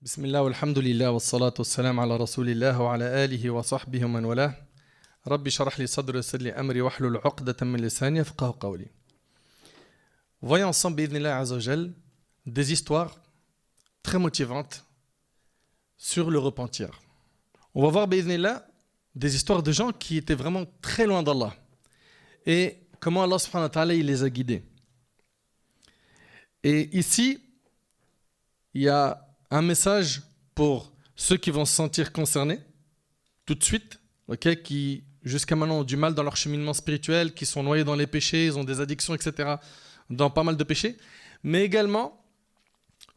بسم الله والحمد لله والصلاة والسلام على رسول الله وعلى آله وصحبه ومن والاه ربي شرح لي صدري ويسر لي أمري واحلل عقدة من لساني يفقهوا قولي. Voyons ensemble بإذن Azza wa Jal des histoires très motivantes sur le repentir. On va voir بإذن des histoires de gens qui étaient vraiment très loin d'Allah et comment Allah subhanahu wa ta'ala il les a guidés. Et ici, il y a un message pour ceux qui vont se sentir concernés tout de suite, okay, qui jusqu'à maintenant ont du mal dans leur cheminement spirituel, qui sont noyés dans les péchés, ils ont des addictions, etc., dans pas mal de péchés. Mais également,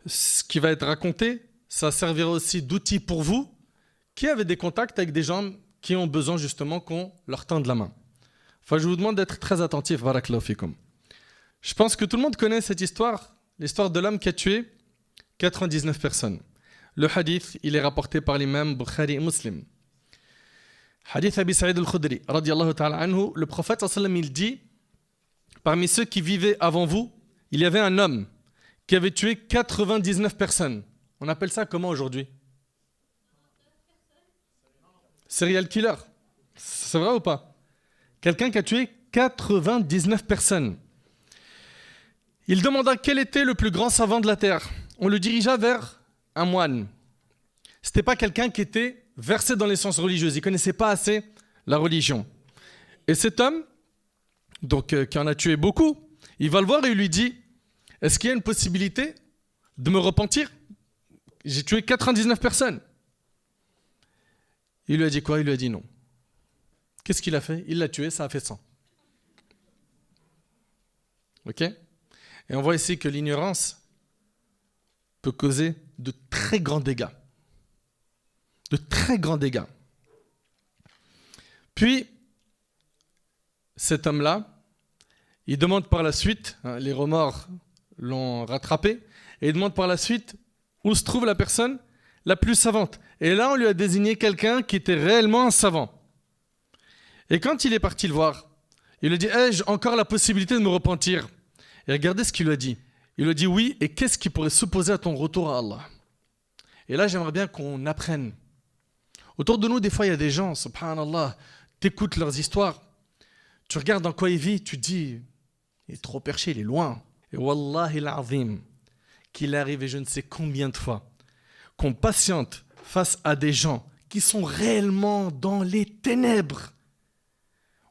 ce qui va être raconté, ça servira aussi d'outil pour vous qui avez des contacts avec des gens qui ont besoin justement qu'on leur tende la main. Enfin, je vous demande d'être très attentifs. Barakallahu fikum. Je pense que tout le monde connaît cette histoire, l'histoire de l'homme qui a tué 99 personnes. Le hadith, il est rapporté par l'imam Bukhari et Muslim. Hadith Abi Sa'id al-Khudri, radiyallahu ta'ala anhu, le prophète sallallahu alayhi wa sallam, il dit, parmi ceux qui vivaient avant vous, il y avait un homme qui avait tué 99 personnes. On appelle ça comment aujourd'hui? Serial killer. C'est vrai ou pas? Quelqu'un qui a tué 99 personnes. Il demanda quel était le plus grand savant de la terre. On le dirigea vers un moine. Ce n'était pas quelqu'un qui était versé dans les sciences religieuses. Il ne connaissait pas assez la religion. Et cet homme, donc, qui en a tué beaucoup, il va le voir et il lui dit, est-ce qu'il y a une possibilité de me repentir? J'ai tué 99 personnes. Il lui a dit quoi? Il lui a dit non. Qu'est-ce qu'il a fait? Il l'a tué, ça a fait 100. Ok? Et on voit ici que l'ignorance peut causer de très grands dégâts. De très grands dégâts. Puis, cet homme-là, il demande par la suite, les remords l'ont rattrapé, et il demande par la suite où se trouve la personne la plus savante. Et là, on lui a désigné quelqu'un qui était réellement un savant. Et quand il est parti le voir, il lui a dit, ai-je encore la possibilité de me repentir? Et regardez ce qu'il lui a dit. Il lui a dit oui, et qu'est-ce qui pourrait s'opposer à ton retour à Allah? Et là, j'aimerais bien qu'on apprenne. Autour de nous, des fois, il y a des gens, subhanallah, t'écoutes leurs histoires, tu regardes dans quoi ils vivent, tu te dis, il est trop perché, il est loin. Et wallahi l'azim, qu'il est arrivé je ne sais combien de fois, qu'on patiente face à des gens qui sont réellement dans les ténèbres.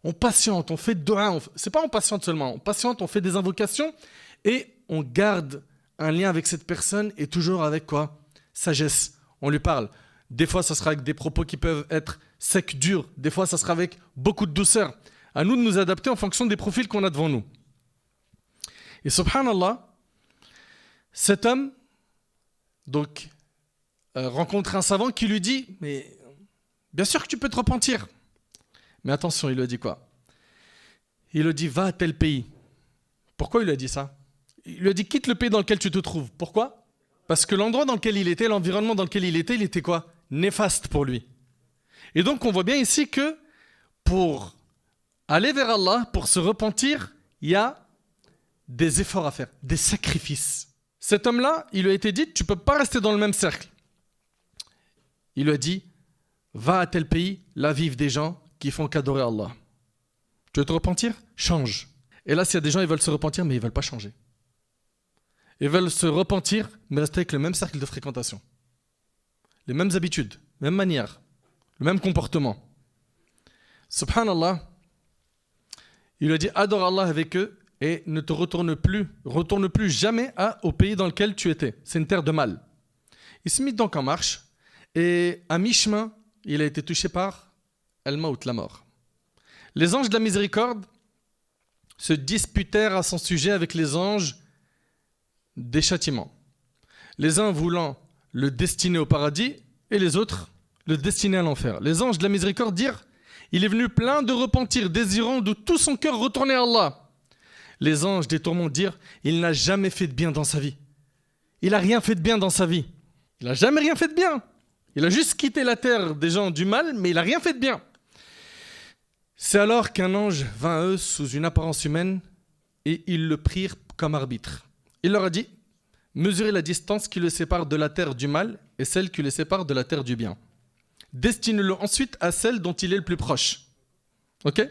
On patiente, on fait dua, c'est pas on patiente seulement, on patiente, on fait des invocations et on garde un lien avec cette personne et toujours avec quoi? Sagesse. On lui parle. Des fois, ça sera avec des propos qui peuvent être secs, durs. Des fois, ça sera avec beaucoup de douceur. À nous de nous adapter en fonction des profils qu'on a devant nous. Et subhanallah, cet homme donc rencontre un savant qui lui dit, mais bien sûr que tu peux te repentir. Mais attention, il lui a dit quoi? Il lui a dit, va à tel pays. Pourquoi il lui a dit ça? Il lui a dit, quitte le pays dans lequel tu te trouves. Pourquoi? Parce que l'endroit dans lequel il était, l'environnement dans lequel il était quoi? Néfaste pour lui. Et donc, on voit bien ici que pour aller vers Allah, pour se repentir, il y a des efforts à faire, des sacrifices. Cet homme-là, il lui a été dit, tu ne peux pas rester dans le même cercle. Il lui a dit, va à tel pays, là vivent des gens qui font qu'adorer Allah. Tu veux te repentir? Change. Et là, s'il y a des gens, ils veulent se repentir, mais ils ne veulent pas changer. Ils veulent se repentir, mais rester avec le même cercle de fréquentation. Les mêmes habitudes, même manière, le même comportement. Subhanallah, il lui a dit, adore Allah avec eux et ne te retourne plus jamais au pays dans lequel tu étais. C'est une terre de mal. Il se mit donc en marche et à mi-chemin, il a été touché par Al-Maut, la mort. Les anges de la miséricorde se disputèrent à son sujet avec les anges des châtiments. Les uns voulant le destiner au paradis et les autres le destiner à l'enfer. Les anges de la miséricorde dirent, il est venu plein de repentir, désirant de tout son cœur retourner à Allah. Les anges des tourments dirent, il n'a jamais fait de bien dans sa vie. Il n'a rien fait de bien dans sa vie. Il n'a jamais rien fait de bien. Il a juste quitté la terre des gens du mal, mais il n'a rien fait de bien. C'est alors qu'un ange vint à eux sous une apparence humaine et ils le prirent comme arbitre. Il leur a dit, mesurez la distance qui le sépare de la terre du mal et et celle qui les sépare de la terre du bien. Destine-le ensuite à celle dont il est le plus proche. Ok ?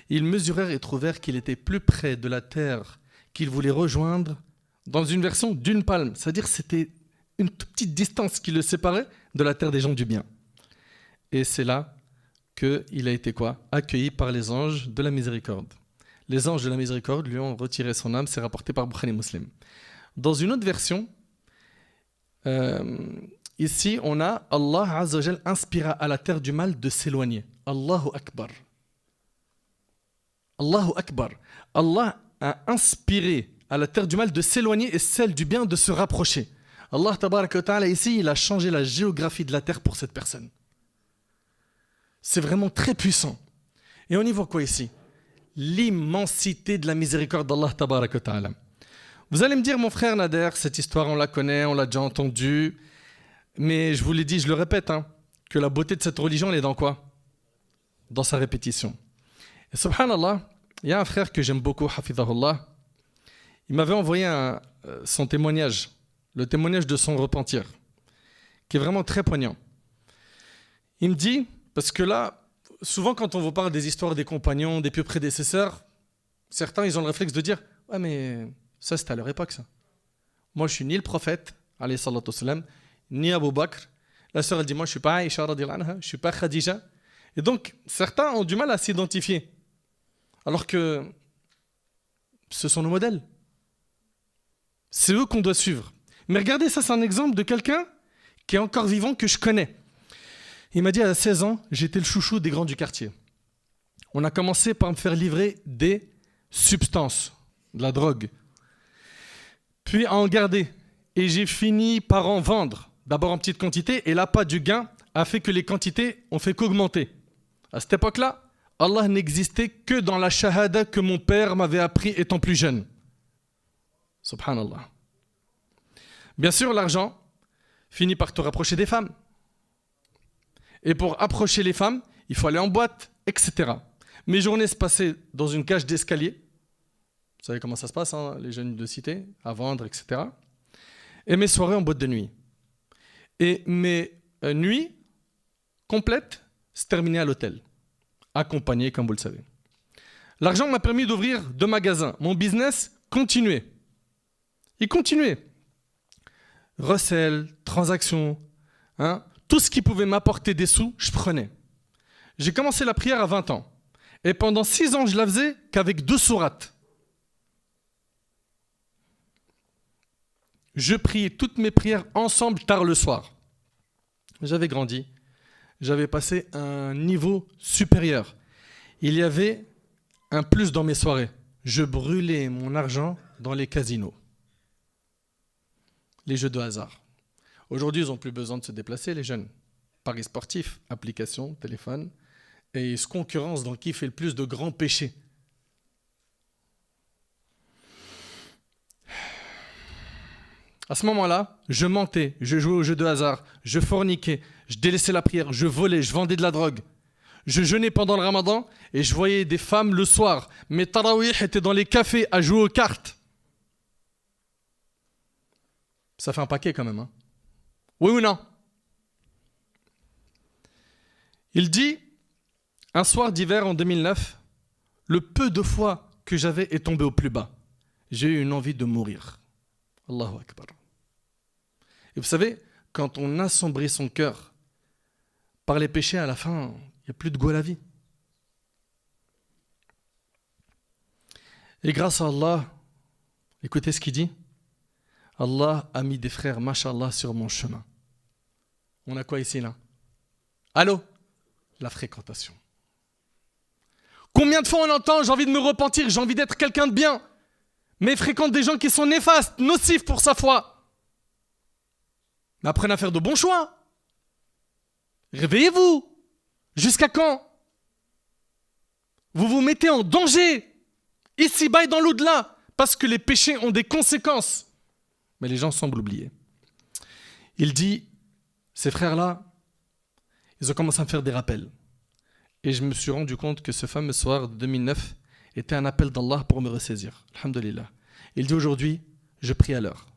Ils mesurèrent et trouvèrent qu'il était plus près de la terre qu'il voulait rejoindre dans une version d'une palme. C'est-à-dire que c'était une toute petite distance qui le séparait de la terre des gens du bien. Et c'est là qu'il a été quoi ? Accueilli par les anges de la miséricorde. Les anges de la miséricorde lui ont retiré son âme, c'est rapporté par Bukhari Muslim. Dans une autre version, ici on a Allah Azza wa Jal inspira à la terre du mal de s'éloigner. Allahu Akbar. Allahu Akbar. Allah a inspiré à la terre du mal de s'éloigner et celle du bien de se rapprocher. Allah Tabaraka wa Ta'ala ici, il a changé la géographie de la terre pour cette personne. C'est vraiment très puissant. Et on y voit quoi ici ? L'immensité de la miséricorde d'Allah Tabaraka wa Ta'ala. Vous allez me dire, mon frère Nader, cette histoire on la connaît, on l'a déjà entendue, mais je vous l'ai dit, je le répète, que la beauté de cette religion, elle est dans quoi ? Dans sa répétition. Et subhanallah, il y a un frère que j'aime beaucoup, hafidhahullah, il m'avait envoyé son témoignage, le témoignage de son repentir, qui est vraiment très poignant. Il me dit, parce que là, souvent quand on vous parle des histoires des compagnons, des pieux prédécesseurs, certains ils ont le réflexe de dire « Ouais mais ça c'était à leur époque ça. Moi je suis ni le prophète, alayhi salatu wassalam, ni Abu Bakr. » La sœur elle dit « Moi je suis pas Aïcha radhiyallahu anha, je suis pas Khadija. » Et donc certains ont du mal à s'identifier. Alors que ce sont nos modèles. C'est eux qu'on doit suivre. Mais regardez, ça c'est un exemple de quelqu'un qui est encore vivant, que je connais. Il m'a dit à 16 ans, j'étais le chouchou des grands du quartier. On a commencé par me faire livrer des substances, de la drogue, puis à en garder. Et j'ai fini par en vendre, d'abord en petite quantité, et l'appât du gain a fait que les quantités ont fait qu'augmenter. À cette époque-là, Allah n'existait que dans la shahada que mon père m'avait appris étant plus jeune. Subhanallah. Bien sûr, l'argent finit par te rapprocher des femmes. Et pour approcher les femmes, il faut aller en boîte, etc. Mes journées se passaient dans une cage d'escalier. Vous savez comment ça se passe, les jeunes de cité, à vendre, etc. Et mes soirées en boîte de nuit. Et mes nuits complètes se terminaient à l'hôtel, accompagné, comme vous le savez. L'argent m'a permis d'ouvrir 2 magasins. Mon business continuait. Il continuait. Recel, transactions, tout ce qui pouvait m'apporter des sous, je prenais. J'ai commencé la prière à 20 ans. Et pendant 6 ans, je la faisais qu'avec 2 sourates. Je priais toutes mes prières ensemble tard le soir. J'avais grandi. J'avais passé un niveau supérieur. Il y avait un plus dans mes soirées. Je brûlais mon argent dans les casinos. Les jeux de hasard. Aujourd'hui, ils n'ont plus besoin de se déplacer, les jeunes. Paris sportifs, applications, téléphone. Et ils se concurrencent dans qui fait le plus de grands péchés. À ce moment-là, je mentais, je jouais aux jeux de hasard, je forniquais, je délaissais la prière, je volais, je vendais de la drogue. Je jeûnais pendant le ramadan et je voyais des femmes le soir. Mes tarawih étaient dans les cafés à jouer aux cartes. Ça fait un paquet quand même, Oui ou non? Il dit, un soir d'hiver en 2009, le peu de foi que j'avais est tombé au plus bas. J'ai eu une envie de mourir. Allahu Akbar. Et vous savez, quand on assombrit son cœur par les péchés, à la fin, il n'y a plus de goût à la vie. Et grâce à Allah, écoutez ce qu'il dit, Allah a mis des frères, mashallah, sur mon chemin. On a quoi ici, là? Allô? La fréquentation. Combien de fois on entend, j'ai envie de me repentir, j'ai envie d'être quelqu'un de bien, mais fréquente des gens qui sont néfastes, nocifs pour sa foi. Mais apprenez à faire de bons choix. Réveillez-vous. Jusqu'à quand? Vous vous mettez en danger, ici-bas et dans l'au-delà, parce que les péchés ont des conséquences. Mais les gens semblent oublier. Il dit, ces frères-là, ils ont commencé à me faire des rappels. Et je me suis rendu compte que ce fameux soir de 2009 était un appel d'Allah pour me ressaisir. Alhamdulillah. Il dit aujourd'hui, je prie à l'heure.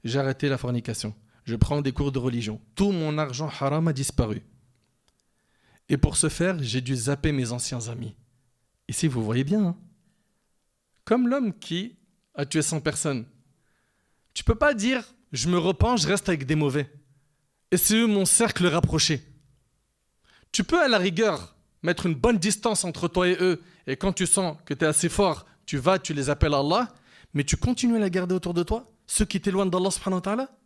J'ai arrêté la fornication. je prends des cours de religion. Tout mon argent haram a disparu. Et pour ce faire, j'ai dû zapper mes anciens amis. Ici, vous voyez bien, hein? Comme l'homme qui a tué 100 personnes. Tu ne peux pas dire, je me repens, je reste avec des mauvais. Et c'est eux mon cercle rapproché. Tu peux à la rigueur mettre une bonne distance entre toi et eux. Et quand tu sens que tu es assez fort, tu les appelles Allah. Mais tu continues à la garder autour de toi. Ceux qui t'éloignent d'Allah subhanahu wa ta'ala,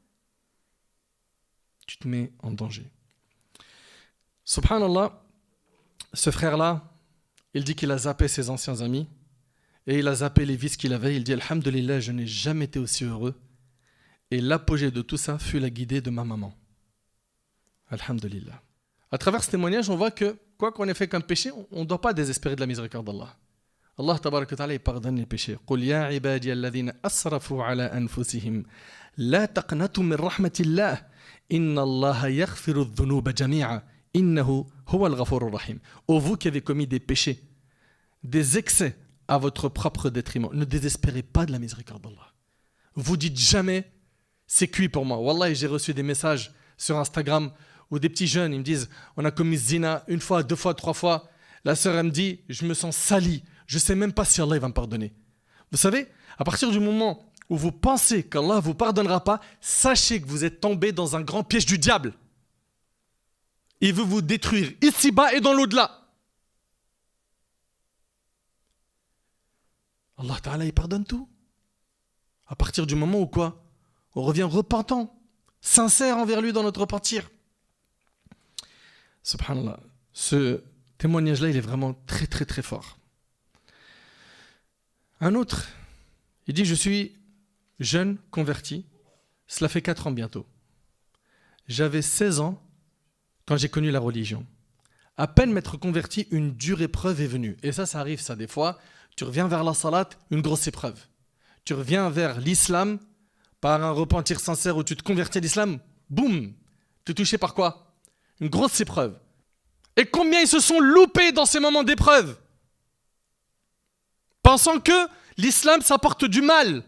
tu te mets en danger. Subhanallah, ce frère-là, il dit qu'il a zappé ses anciens amis et il a zappé les vices qu'il avait. Il dit, Alhamdulillah, je n'ai jamais été aussi heureux. Et l'apogée de tout ça fut la guidée de ma maman. Alhamdulillah. À travers ce témoignage, on voit que quoi qu'on ait fait comme péché, on ne doit pas désespérer de la miséricorde d'Allah. Allah tabaraka wa ta'ala, il pardonne les péchés. قُلْ يَا عِبَادِيَ الَّذِينَ أَسْرَفُوا عَلَى أَنفُسِهِمْ لَا تَقْنَطُوا مِنْ رَحْمَةِ اللَّهِ إِنَّ اللَّهَ يَغْفِرُ الذُّنُوبَ جَمِيعًا إِنَّهُ هُوَ الْغَفُورُ الرَّحِيمُ. Ô vous qui avez commis des péchés, des excès à votre propre détriment, ne désespérez pas de la miséricorde d'Allah. Vous dites jamais, c'est cuit pour moi. Wallah, j'ai reçu des messages sur Instagram où des petits jeunes, ils me disent, on a commis zina 1 fois, 2 fois, 3 fois. La sœur, elle me dit, je me sens sali. Je ne sais même pas si Allah il va me pardonner. Vous savez, à partir du moment où vous pensez qu'Allah ne vous pardonnera pas, sachez que vous êtes tombé dans un grand piège du diable. Il veut vous détruire ici-bas et dans l'au-delà. Allah Ta'ala, il pardonne tout. À partir du moment où quoi? On revient repentant, sincère envers lui dans notre repentir. Subhanallah, ce témoignage-là, il est vraiment très très très fort. Un autre, il dit, je suis jeune, converti, cela fait 4 ans bientôt. J'avais 16 ans quand j'ai connu la religion. À peine m'être converti, une dure épreuve est venue. Et ça arrive ça des fois. Tu reviens vers la salat, une grosse épreuve. Tu reviens vers l'islam, par un repentir sincère où tu te convertis à l'islam, boum, tu es touché par quoi? Une grosse épreuve. Et combien ils se sont loupés dans ces moments d'épreuve, pensant que l'islam, ça apporte du mal.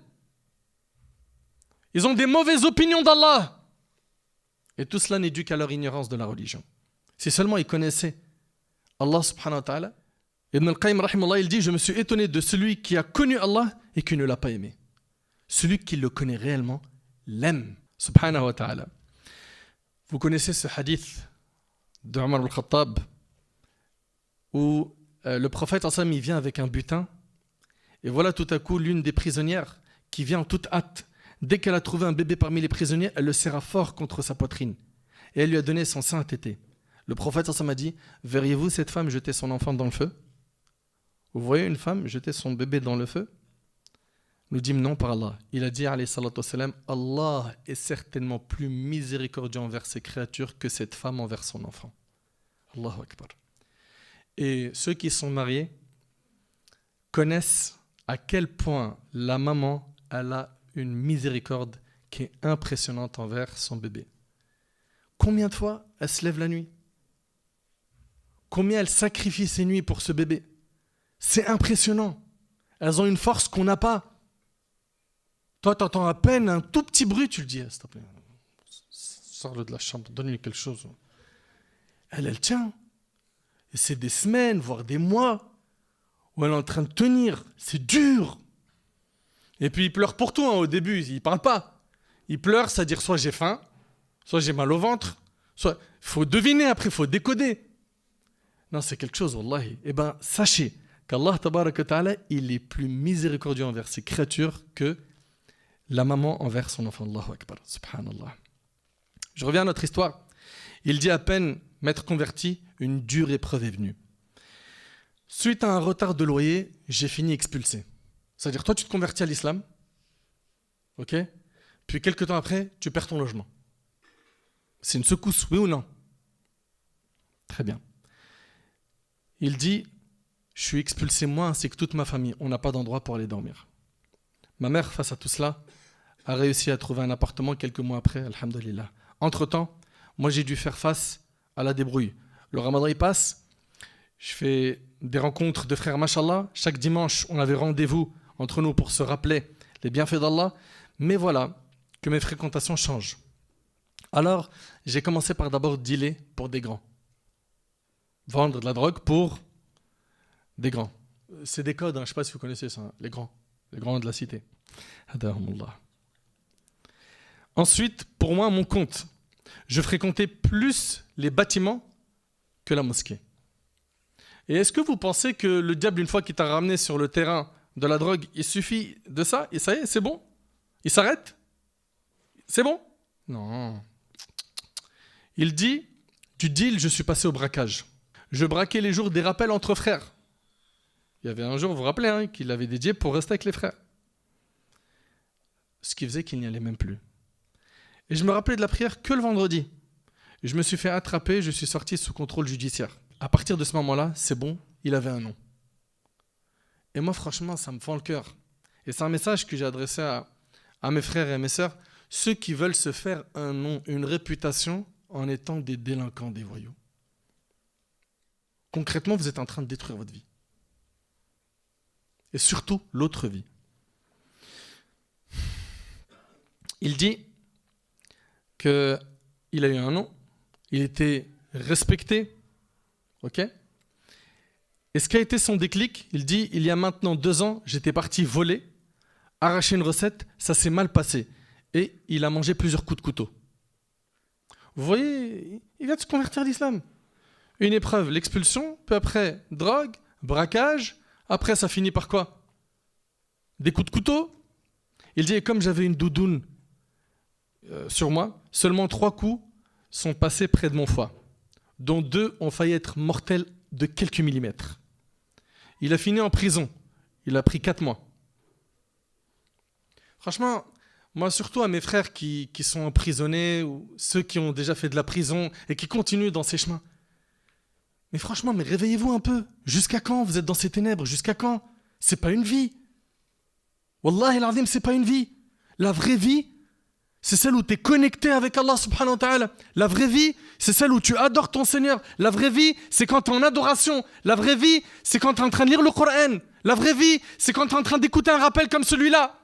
Ils ont des mauvaises opinions d'Allah. Et tout cela n'est dû qu'à leur ignorance de la religion. Si seulement ils connaissaient Allah subhanahu wa ta'ala, Ibn al-Qayyim rahimahullah, il dit, je me suis étonné de celui qui a connu Allah et qui ne l'a pas aimé. Celui qui le connaît réellement l'aime, subhanahu wa ta'ala. Vous connaissez ce hadith de Omar al-Khattab où le prophète ensemble, il vient avec un butin. Et voilà tout à coup l'une des prisonnières qui vient en toute hâte. Dès qu'elle a trouvé un bébé parmi les prisonniers, elle le serra fort contre sa poitrine. Et elle lui a donné son sein à téter. Le prophète a dit, verriez-vous cette femme jeter son enfant dans le feu? Vous voyez une femme jeter son bébé dans le feu? Nous dîmes non par Allah. Il a dit, alayhi salatu wassalam, Allah est certainement plus miséricordieux envers ses créatures que cette femme envers son enfant. Allahu Akbar. Et ceux qui sont mariés connaissent à quel point la maman, elle a une miséricorde qui est impressionnante envers son bébé. Combien de fois elle se lève la nuit? Combien elle sacrifie ses nuits pour ce bébé? C'est impressionnant. Elles ont une force qu'on n'a pas. Toi, tu entends à peine un tout petit bruit, tu le dis, s'il te plaît, sors-le de la chambre, donne-lui quelque chose. Elle tient. Et c'est des semaines, voire des mois, où elle est en train de tenir. C'est dur. Et puis il pleure pour tout, au début, il ne parle pas. Il pleure, c'est-à-dire soit j'ai faim, soit j'ai mal au ventre, soit... Il faut deviner après, il faut décoder. Non, c'est quelque chose, wallahi. Eh bien, sachez qu'Allah, tabaraka ta'ala, il est plus miséricordieux envers ses créatures que la maman envers son enfant. Allahu Akbar, subhanallah. Je reviens à notre histoire. Il dit à peine m'être converti, une dure épreuve est venue. Suite à un retard de loyer, j'ai fini expulsé. C'est-à-dire, toi, tu te convertis à l'islam, ok? Puis, quelques temps après, tu perds ton logement. C'est une secousse, oui ou non? Très bien. Il dit, je suis expulsé moi ainsi que toute ma famille. On n'a pas d'endroit pour aller dormir. Ma mère, face à tout cela, a réussi à trouver un appartement quelques mois après, alhamdulillah. Entre-temps, moi, j'ai dû faire face à la débrouille. Le ramadan, il passe. Je fais des rencontres de frères, mashallah. Chaque dimanche, on avait rendez-vous entre nous pour se rappeler les bienfaits d'Allah. Mais voilà que mes fréquentations changent. Alors, j'ai commencé par d'abord dealer pour des grands. Vendre de la drogue pour des grands. C'est des codes, hein, je ne sais pas si vous connaissez ça, hein, les grands de la cité. Hadahumullah. Ensuite, pour moi, mon compte, je fréquentais plus les bâtiments que la mosquée. Et est-ce que vous pensez que le diable, une fois qu'il t'a ramené sur le terrain de la drogue, il suffit de ça et ça y est, c'est bon? Il s'arrête? C'est bon? Non. Il dit, du deal, je suis passé au braquage. Je braquais les jours des rappels entre frères. Il y avait un jour, vous vous rappelez, hein, qu'il avait dédié pour rester avec les frères. Ce qui faisait qu'il n'y allait même plus. Et je me rappelais de la prière que le vendredi. Je me suis fait attraper, je suis sorti sous contrôle judiciaire. À partir de ce moment-là, c'est bon, il avait un nom. Et moi, franchement, ça me fend le cœur. Et c'est un message que j'ai adressé à mes frères et à mes sœurs. Ceux qui veulent se faire un nom, une réputation en étant des délinquants, des voyous. Concrètement, vous êtes en train de détruire votre vie. Et surtout, l'autre vie. Il dit qu'il a eu un nom, il était respecté, ok ? Et ce qui a été son déclic, il dit, il y a maintenant 2 ans, j'étais parti voler, arracher une recette, ça s'est mal passé. Et il a mangé plusieurs coups de couteau. Vous voyez, il vient de se convertir à l'islam. Une épreuve, l'expulsion, puis après, drogue, braquage, après ça finit par quoi? Des coups de couteau. Il dit, et comme j'avais une doudoune sur moi, seulement 3 coups sont passés près de mon foie, dont 2 ont failli être mortels de quelques millimètres. Il a fini en prison. Il a pris 4 mois. Franchement, moi surtout à mes frères qui sont emprisonnés, ou ceux qui ont déjà fait de la prison et qui continuent dans ces chemins. Mais franchement, mais réveillez-vous un peu. Jusqu'à quand vous êtes dans ces ténèbres? Jusqu'à quand? C'est pas une vie. Wallahi al-azim, c'est pas une vie. La vraie vie, c'est celle où tu es connecté avec Allah subhanahu wa ta'ala. La vraie vie, c'est celle où tu adores ton Seigneur. La vraie vie, c'est quand tu es en adoration. La vraie vie, c'est quand tu es en train de lire le Coran. La vraie vie, c'est quand tu es en train d'écouter un rappel comme celui-là.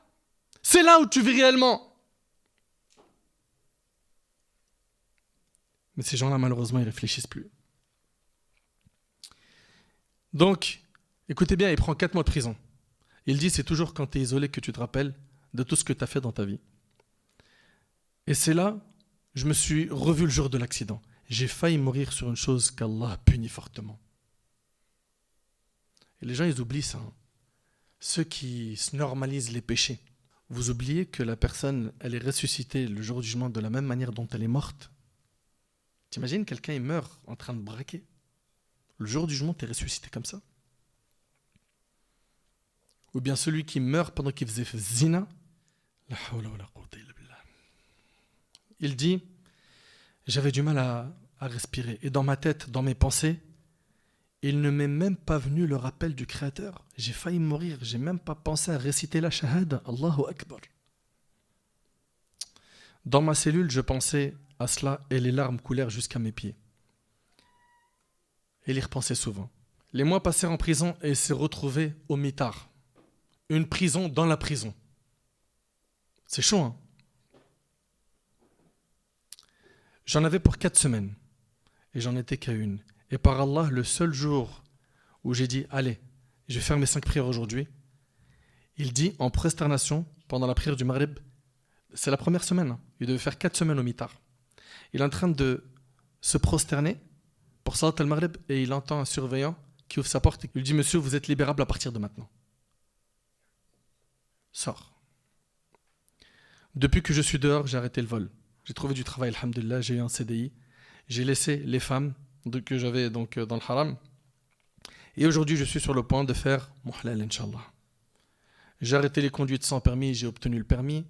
C'est là où tu vis réellement. Mais ces gens-là, malheureusement, ils ne réfléchissent plus. Donc, écoutez bien, il prend 4 mois de prison. Il dit, c'est toujours quand tu es isolé que tu te rappelles de tout ce que tu as fait dans ta vie. Et c'est là, je me suis revu le jour de l'accident. J'ai failli mourir sur une chose qu'Allah a punie fortement. Et les gens, ils oublient ça. Hein. Ceux qui se normalisent les péchés. Vous oubliez que la personne, elle est ressuscitée le jour du jugement de la même manière dont elle est morte. T'imagines, quelqu'un, il meurt en train de braquer. Le jour du jugement, tu es ressuscité comme ça. Ou bien celui qui meurt pendant qu'il faisait zina. La hawla wa la quwwata illa billah. Il dit, j'avais du mal à respirer. Et dans ma tête, dans mes pensées, il ne m'est même pas venu le rappel du Créateur. J'ai failli mourir. J'ai même pas pensé à réciter la shahada. Allahu Akbar. Dans ma cellule, je pensais à cela et les larmes coulèrent jusqu'à mes pieds. Et il y repensait souvent. Les mois passèrent en prison et il s'est retrouvé au mitard. Une prison dans la prison. C'est chaud, hein? J'en avais pour 4 semaines. Et j'en étais qu'à une. Et par Allah, le seul jour où j'ai dit, allez, je vais faire mes 5 prières aujourd'hui, il dit en prosternation, pendant la prière du Maghrib, c'est la première semaine, hein, il devait faire 4 semaines au mitard. Il est en train de se prosterner pour Salat al-Maghrib et il entend un surveillant qui ouvre sa porte et lui dit, monsieur, vous êtes libérable à partir de maintenant. Sors. Depuis que je suis dehors, j'ai arrêté le vol. J'ai trouvé du travail, alhamdulillah, j'ai eu un CDI. J'ai laissé les femmes que j'avais donc dans le haram. Et aujourd'hui, je suis sur le point de faire mon halal, Inch'Allah. J'ai arrêté les conduites sans permis, j'ai obtenu le permis.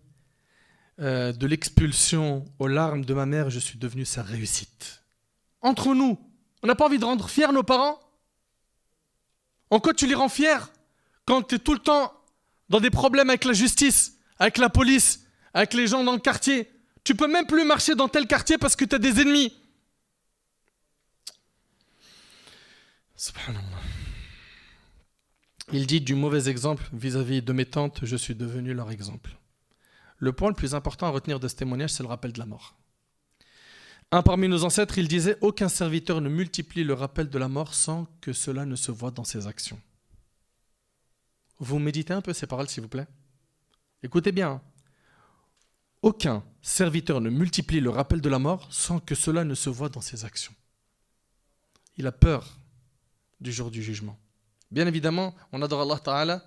De l'expulsion aux larmes de ma mère, je suis devenu sa réussite. Entre nous, on n'a pas envie de rendre fiers nos parents? En quoi tu les rends fiers quand tu es tout le temps dans des problèmes avec la justice, avec la police, avec les gens dans le quartier? Tu peux même plus marcher dans tel quartier parce que tu as des ennemis. Subhanallah. Il dit, du mauvais exemple vis-à-vis de mes tantes, je suis devenu leur exemple. Le point le plus important à retenir de ce témoignage, c'est le rappel de la mort. Un parmi nos ancêtres, il disait « Aucun serviteur ne multiplie le rappel de la mort sans que cela ne se voie dans ses actions. » Vous méditez un peu ces paroles, s'il vous plaît. Écoutez bien. Aucun serviteur ne multiplie le rappel de la mort sans que cela ne se voie dans ses actions. Il a peur du jour du jugement. Bien évidemment, on adore Allah Ta'ala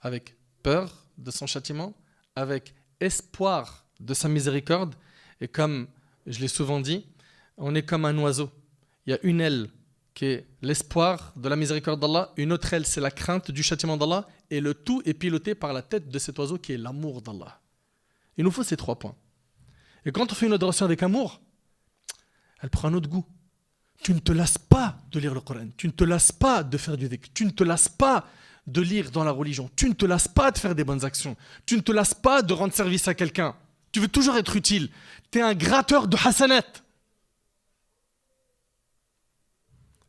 avec peur de son châtiment, avec espoir de sa miséricorde. Et comme je l'ai souvent dit, on est comme un oiseau. Il y a une aile qui est l'espoir de la miséricorde d'Allah, une autre aile, c'est la crainte du châtiment d'Allah, et le tout est piloté par la tête de cet oiseau qui est l'amour d'Allah. Il nous faut ces 3 points. Et quand on fait une adoration avec amour, elle prend un autre goût. Tu ne te lasses pas de lire le Coran, tu ne te lasses pas de faire du dhikr, tu ne te lasses pas de lire dans la religion, tu ne te lasses pas de faire des bonnes actions, tu ne te lasses pas de rendre service à quelqu'un. Tu veux toujours être utile. Tu es un gratteur de hasanat.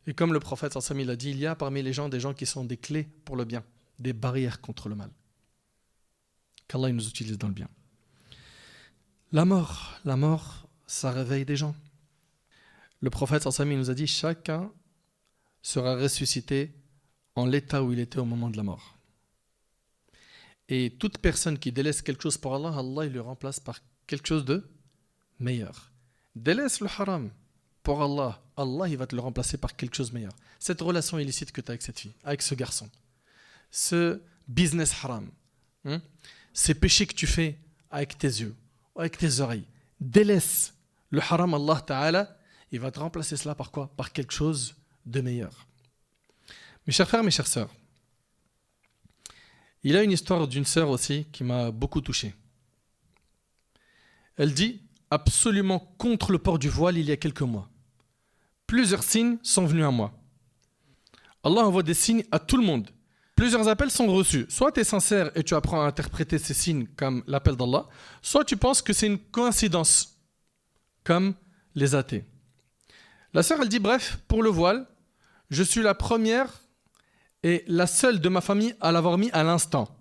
Et comme le prophète sallallahu alayhi wa sallam a dit, il y a parmi les gens des gens qui sont des clés pour le bien, des barrières contre le mal. Qu'Allah nous utilise dans le bien. La mort, ça réveille des gens. Le prophète sallallahu alayhi wa sallam nous a dit, chacun sera ressuscité en l'état où il était au moment de la mort. Et toute personne qui délaisse quelque chose pour Allah, Allah il le remplace par quelque chose de meilleur. Délaisse le haram pour Allah, Allah il va te le remplacer par quelque chose de meilleur. Cette relation illicite que tu as avec cette fille, avec ce garçon, ce business haram, ces péchés que tu fais avec tes yeux, avec tes oreilles, délaisse le haram, Allah Ta'ala, il va te remplacer cela par quoi? Par quelque chose de meilleur. Mes chers frères, mes chères sœurs, il y a une histoire d'une sœur aussi qui m'a beaucoup touché. Elle dit, absolument contre le port du voile il y a quelques mois. Plusieurs signes sont venus à moi. Allah envoie des signes à tout le monde. Plusieurs appels sont reçus. Soit tu es sincère et tu apprends à interpréter ces signes comme l'appel d'Allah, soit tu penses que c'est une coïncidence, comme les athées. La sœur, elle dit, bref, pour le voile, je suis la première et la seule de ma famille à l'avoir mis à l'instant.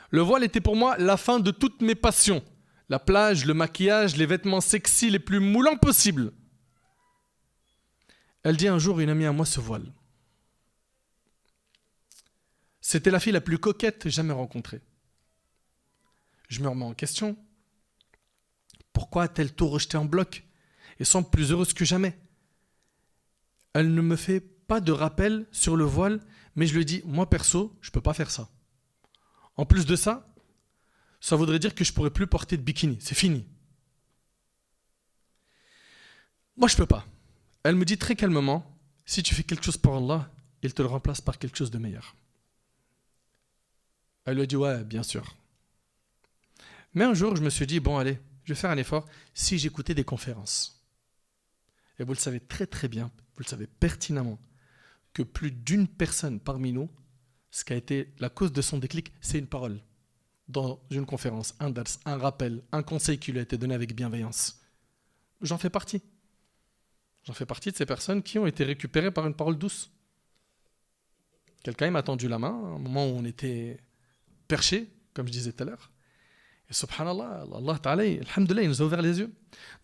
Le voile était pour moi la fin de toutes mes passions. La plage, le maquillage, les vêtements sexy les plus moulants possibles. Elle dit un jour, une amie à moi se voile. C'était la fille la plus coquette jamais rencontrée. Je me remets en question. Pourquoi a-t-elle tout rejeté en bloc et semble plus heureuse que jamais? Elle ne me fait pas de rappel sur le voile, mais je lui dis, moi perso, je ne peux pas faire ça. En plus de ça, ça voudrait dire que je ne pourrais plus porter de bikini. C'est fini. Moi, je ne peux pas. Elle me dit très calmement, si tu fais quelque chose pour Allah, il te le remplace par quelque chose de meilleur. Elle lui a dit, ouais, bien sûr. Mais un jour, je me suis dit, bon, allez, je vais faire un effort si j'écoutais des conférences. Et vous le savez très très bien, vous le savez pertinemment, que plus d'une personne parmi nous, ce qui a été la cause de son déclic, c'est une parole. Dans une conférence, un dars, un rappel, un conseil qui lui a été donné avec bienveillance. J'en fais partie. J'en fais partie de ces personnes qui ont été récupérées par une parole douce. Quelqu'un m'a tendu la main, à un moment où on était perché, comme je disais tout à l'heure. Et subhanallah, Allah Ta'ala, alhamdoulilah, il nous a ouvert les yeux.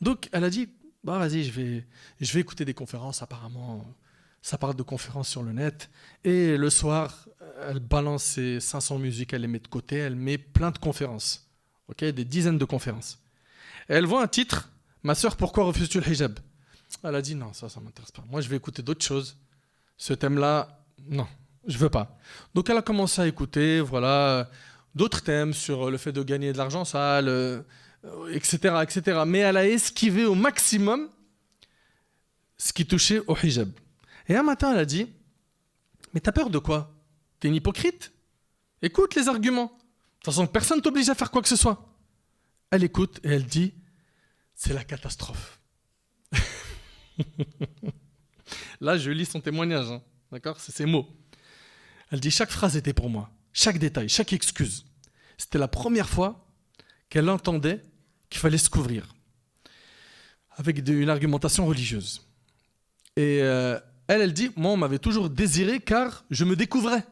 Donc elle a dit, bah vas-y, je vais écouter des conférences, apparemment. Ça parle de conférences sur le net. Et le soir, elle balance ses 500 musiques, elle les met de côté, elle met plein de conférences. Okay, des dizaines de conférences. Et elle voit un titre, ma sœur, pourquoi refuses-tu le hijab? Elle a dit, non, ça ne m'intéresse pas. Moi, je vais écouter d'autres choses. Ce thème-là, non, je ne veux pas. Donc, elle a commencé à écouter, voilà, d'autres thèmes sur le fait de gagner de l'argent sale, etc., etc. Mais elle a esquivé au maximum ce qui touchait au hijab. Et un matin, elle a dit, mais t'as peur de quoi? T'es une hypocrite? Écoute les arguments. De toute façon, personne ne t'oblige à faire quoi que ce soit. Elle écoute et elle dit, c'est la catastrophe. Là, je lis son témoignage, hein. D'accord? C'est ses mots. Elle dit, chaque phrase était pour moi, chaque détail, chaque excuse. C'était la première fois qu'elle entendait qu'il fallait se couvrir avec une argumentation religieuse. Et elle dit, moi on m'avait toujours désiré car je me découvrais.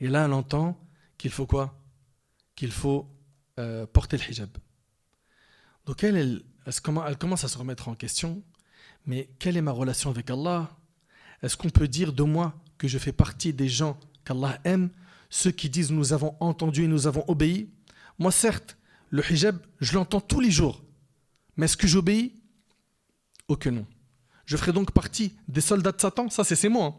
Et là elle entend qu'il faut quoi? Qu'il faut porter le hijab. Donc elle commence à se remettre en question. Mais quelle est ma relation avec Allah? Est-ce qu'on peut dire de moi que je fais partie des gens qu'Allah aime, ceux qui disent nous avons entendu et nous avons obéi? Moi certes, le hijab, je l'entends tous les jours. Mais est-ce que j'obéis? Oh que non. Je ferai donc partie des soldats de Satan? Ça c'est ces mots. Hein.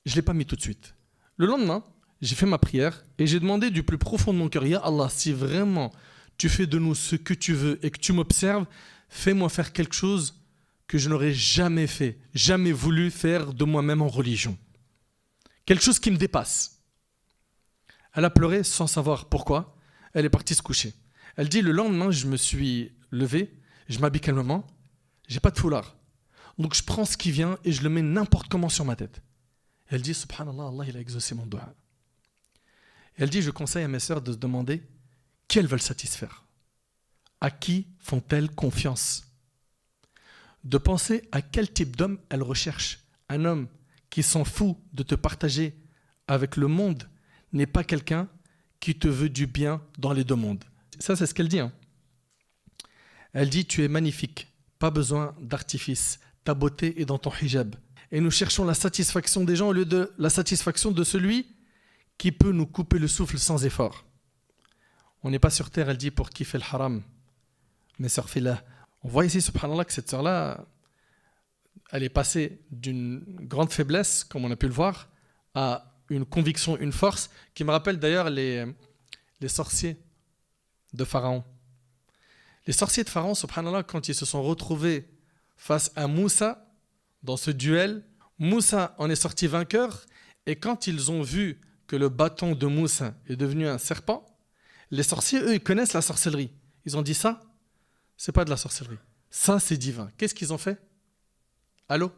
Je ne l'ai pas mis tout de suite. Le lendemain, j'ai fait ma prière et j'ai demandé du plus profond de mon cœur, Ya Allah, si vraiment tu fais de nous ce que tu veux et que tu m'observes, fais-moi faire quelque chose que je n'aurais jamais fait, jamais voulu faire de moi-même en religion. Quelque chose qui me dépasse. Elle a pleuré sans savoir pourquoi. Elle est partie se coucher. Elle dit, le lendemain, je me suis levé, je m'habille calmement, j'ai pas de foulard. Donc je prends ce qui vient et je le mets n'importe comment sur ma tête. Elle dit, subhanallah, Allah il a exaucé mon dua. Elle dit, je conseille à mes sœurs de se demander qui elles veulent satisfaire. À qui font-elles confiance? De penser à quel type d'homme elles recherchent. Un homme qui s'en fout de te partager avec le monde n'est pas quelqu'un qui te veut du bien dans les deux mondes. Ça, c'est ce qu'elle dit. Hein. Elle dit, tu es magnifique, pas besoin d'artifice, ta beauté est dans ton hijab. Et nous cherchons la satisfaction des gens au lieu de la satisfaction de celui qui peut nous couper le souffle sans effort. On n'est pas sur terre, elle dit, pour kiffer le haram. Mais sœur Fila, on voit ici, subhanallah, que cette sœur-là, elle est passée d'une grande faiblesse, comme on a pu le voir, à une conviction, une force, qui me rappelle d'ailleurs les sorciers de Pharaon. Les sorciers de Pharaon, subhanallah, quand ils se sont retrouvés face à Moussa, dans ce duel, Moussa en est sorti vainqueur, et quand ils ont vu que le bâton de Moussa est devenu un serpent, les sorciers, eux, ils connaissent la sorcellerie. Ils ont dit ça, c'est pas de la sorcellerie. Ça, c'est divin. Qu'est-ce qu'ils ont fait? Allô?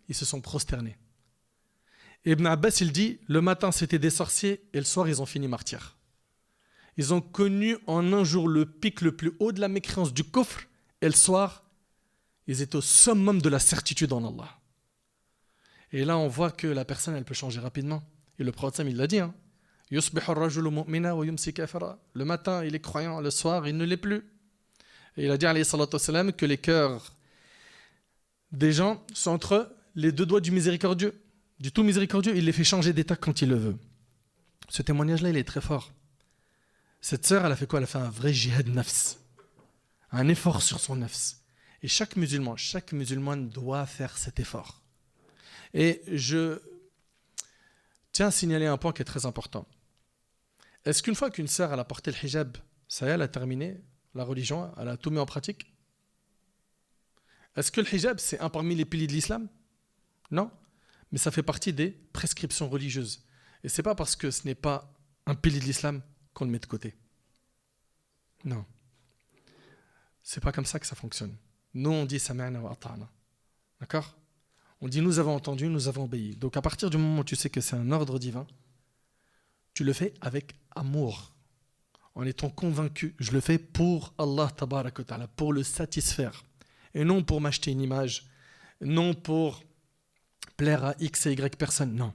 Ils se sont prosternés. Ibn Abbas, il dit, le matin, c'était des sorciers, et le soir, ils ont fini martyrs. Ils ont connu en un jour le pic le plus haut de la mécréance du kufr, et le soir, ils étaient au summum de la certitude en Allah. Et là, on voit que la personne, elle peut changer rapidement. Et le prophète, il l'a dit, hein. Le matin, il est croyant, le soir, il ne l'est plus. Et il a dit, alayhi salatu wassalam, que les cœurs des gens sont entre les deux doigts du miséricordieux. Du tout miséricordieux, il les fait changer d'état quand il le veut. Ce témoignage-là, il est très fort. Cette sœur, elle a fait quoi? Elle a fait un vrai jihad nafs. Un effort sur son nafs. Et chaque musulman doit faire cet effort. Et je tiens à signaler un point qui est très important. Est-ce qu'une fois qu'une sœur elle a porté le hijab, ça y est, elle a terminé la religion, elle a tout mis en pratique? Est-ce que le hijab, c'est un parmi les piliers de l'islam? Non. Mais ça fait partie des prescriptions religieuses. Et ce n'est pas parce que ce n'est pas un pilier de l'islam qu'on le met de côté. Non. C'est pas comme ça que ça fonctionne. Nous, on dit sami'na wa ata'na. D'accord? On dit nous avons entendu, nous avons obéi. Donc à partir du moment où tu sais que c'est un ordre divin, tu le fais avec amour, en étant convaincu. Je le fais pour Allah tabarak wa ta'ala, pour le satisfaire. Et non pour m'acheter une image, non pour plaire à X et Y personne, non.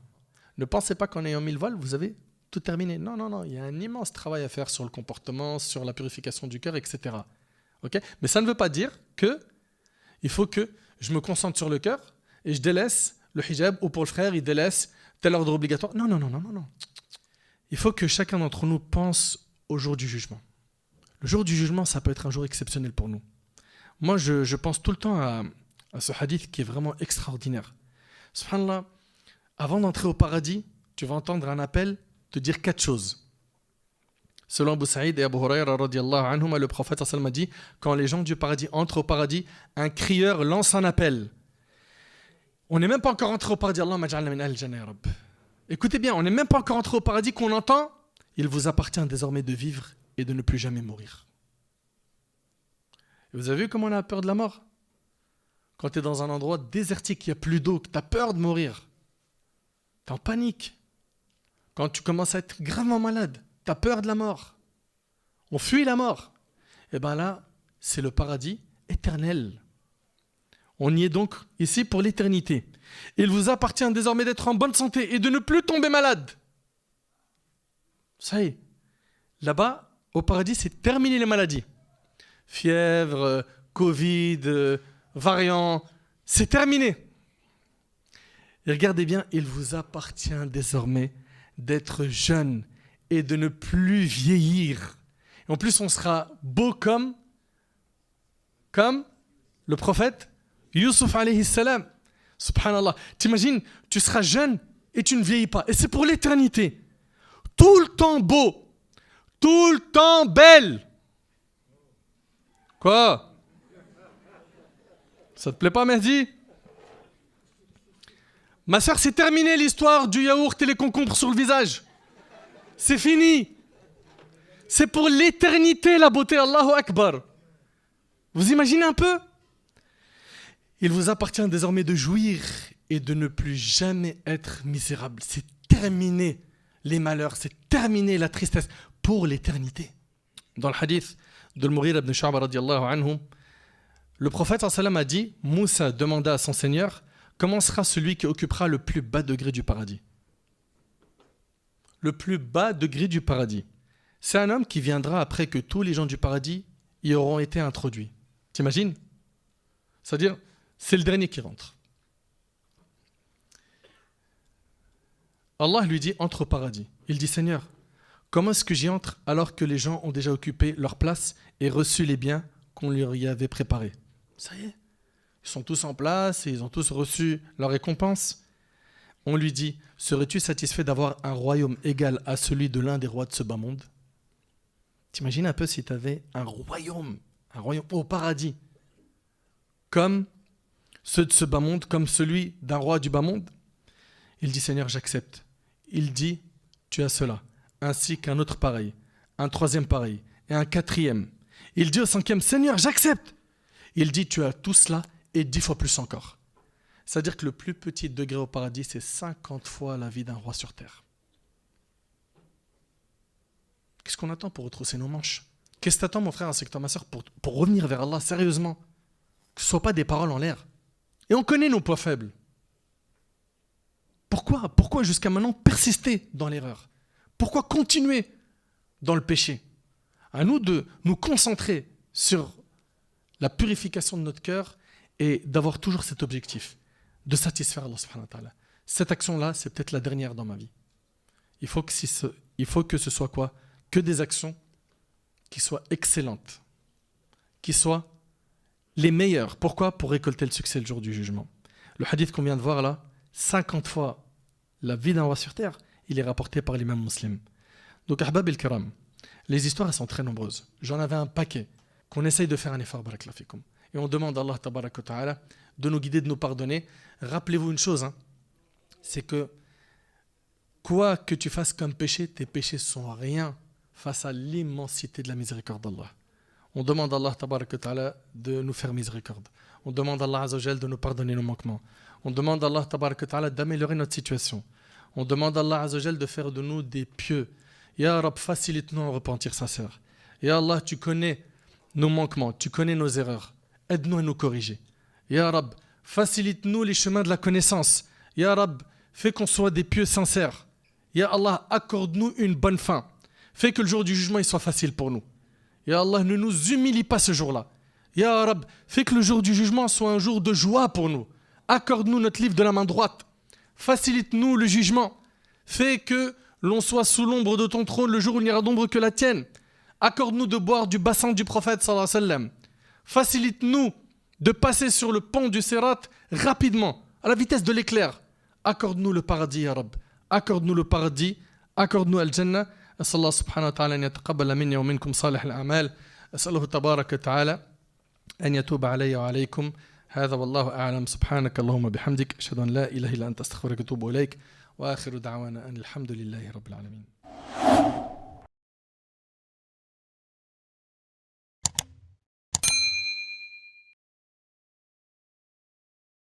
Ne pensez pas qu'en ayant mis le voile, vous avez tout terminé. Non, non, non, il y a un immense travail à faire sur le comportement, sur la purification du cœur, etc. Okay? Mais ça ne veut pas dire qu'il faut que je me concentre sur le cœur et je délaisse le hijab, ou pour le frère, il délaisse tel ordre obligatoire. Non, non, non, non, non, non. Il faut que chacun d'entre nous pense au jour du jugement. Le jour du jugement, ça peut être un jour exceptionnel pour nous. Moi, je pense tout le temps à ce hadith qui est vraiment extraordinaire. Subhanallah, avant d'entrer au paradis, tu vas entendre un appel te dire 4 choses. Selon Abu Saïd et Abu Hurayra radiyallahu anhuma, le prophète sallallahu alayhi wa sallam a dit, quand les gens du paradis entrent au paradis, un crieur lance un appel. On n'est même pas encore entré au paradis. Allahumma ja'alna min al-jannah ya Rabb. Écoutez bien, on n'est même pas encore entré au paradis qu'on entend. Il vous appartient désormais de vivre et de ne plus jamais mourir. Et vous avez vu comment on a peur de la mort? Quand tu es dans un endroit désertique, il n'y a plus d'eau, que tu as peur de mourir. Tu es en panique. Quand tu commences à être gravement malade, tu as peur de la mort. On fuit la mort. Et bien là, c'est le paradis éternel. On y est donc ici pour l'éternité. Il vous appartient désormais d'être en bonne santé et de ne plus tomber malade. Ça y est. Là-bas, au paradis, c'est terminé les maladies. fièvre, Covid, variant, c'est terminé. Et regardez bien, il vous appartient désormais d'être jeune et de ne plus vieillir. Et en plus, on sera beau comme le prophète Youssouf alayhi salam. Subhanallah. T'imagines, tu seras jeune et tu ne vieillis pas. Et c'est pour l'éternité. Tout le temps beau. Tout le temps belle. Quoi? Ça te plaît pas, Mehdi? Ma soeur, c'est terminé l'histoire du yaourt et les concombres sur le visage. C'est fini. C'est pour l'éternité la beauté. Allahu Akbar. Vous imaginez un peu? Il vous appartient désormais de jouir et de ne plus jamais être misérable. C'est terminé les malheurs, c'est terminé la tristesse pour l'éternité. Dans le hadith de Al-Mughira ibn Shu'ba radiyallahu anhu, le prophète sallam a dit, Moussa demanda à son Seigneur, comment sera celui qui occupera le plus bas degré du paradis? Le plus bas degré du paradis. C'est un homme qui viendra après que tous les gens du paradis y auront été introduits. T'imagines? C'est-à-dire, c'est le dernier qui rentre. Allah lui dit, entre au paradis. Il dit, Seigneur, comment est-ce que j'y entre alors que les gens ont déjà occupé leur place et reçu les biens qu'on leur y avait préparés? Ça y est, ils sont tous en place et ils ont tous reçu leur récompense. On lui dit, serais-tu satisfait d'avoir un royaume égal à celui de l'un des rois de ce bas monde? T'imagines un peu si tu avais un royaume au paradis, comme ceux de ce bas monde, comme celui d'un roi du bas monde? Il dit, Seigneur, j'accepte. Il dit, tu as cela, ainsi qu'un autre pareil, un troisième pareil, et un quatrième. Il dit au cinquième, Seigneur, j'accepte. Il dit, tu as tout cela, et 10 fois plus encore. C'est-à-dire que le plus petit degré au paradis, c'est 50 fois la vie d'un roi sur terre. Qu'est-ce qu'on attend pour retrousser nos manches? Qu'est-ce que t'attends, mon frère, ainsi que toi, ma soeur, pour revenir vers Allah, sérieusement? Que ce ne soit pas des paroles en l'air. Et on connaît nos points faibles. Pourquoi jusqu'à maintenant persister dans l'erreur? Pourquoi continuer dans le péché? À nous de nous concentrer sur la purification de notre cœur et d'avoir toujours cet objectif de satisfaire Allah subhanahu wa ta'ala. Cette action-là, c'est peut-être la dernière dans ma vie. Il faut que ce soit quoi? Que des actions qui soient excellentes, qui soient les meilleures. Pourquoi? Pour récolter le succès le jour du jugement. Le hadith qu'on vient de voir là, 50 fois la vie d'un roi sur terre, il est rapporté par l'imam muslim. Donc, ahbab el-kiram, les histoires elles sont très nombreuses. J'en avais un paquet qu'on essaye de faire un effort, barakallahu fikum. Et on demande à Allah tabaraka wa ta'ala de nous guider, de nous pardonner. Rappelez-vous une chose, c'est que quoi que tu fasses comme péché, tes péchés sont rien face à l'immensité de la miséricorde d'Allah. On demande à Allah tabaraka wa ta'ala de nous faire miséricorde. On demande à Allah azza wa jal de nous pardonner nos manquements. On demande à Allah tabaraka wa ta'ala d'améliorer notre situation. On demande à Allah azza wa jal de faire de nous des pieux. Ya Rab, facilite-nous à repentir sincère. Ya Allah, tu connais nos manquements, tu connais nos erreurs. Aide-nous à nous corriger. Ya Rab, facilite-nous les chemins de la connaissance. Ya Rab, fais qu'on soit des pieux sincères. Ya Allah, accorde-nous une bonne fin. Fais que le jour du jugement il soit facile pour nous. Ya Allah, ne nous humilie pas ce jour-là. Ya Rab, fais que le jour du jugement soit un jour de joie pour nous. Accorde-nous notre livre de la main droite. Facilite-nous le jugement. Fais que l'on soit sous l'ombre de ton trône le jour où il n'y aura d'ombre que la tienne. Accorde-nous de boire du bassin du prophète sallallahu alayhi wa sallam. Facilite-nous de passer sur le pont du Sirat rapidement, à la vitesse de l'éclair. Accorde-nous le paradis, ya Rab. Accorde-nous le paradis. Accorde-nous al-Jannah. أسأل الله سبحانه وتعالى أن يتقبل مني ومنكم صالح الأعمال أسأله تبارك وتعالى أن يتوب علي وعليكم هذا والله أعلم سبحانك اللهم بحمدك أشهد أن لا إله إلا أنت أستغفرك وأتوب إليك وآخر دعوانا أن الحمد لله رب العالمين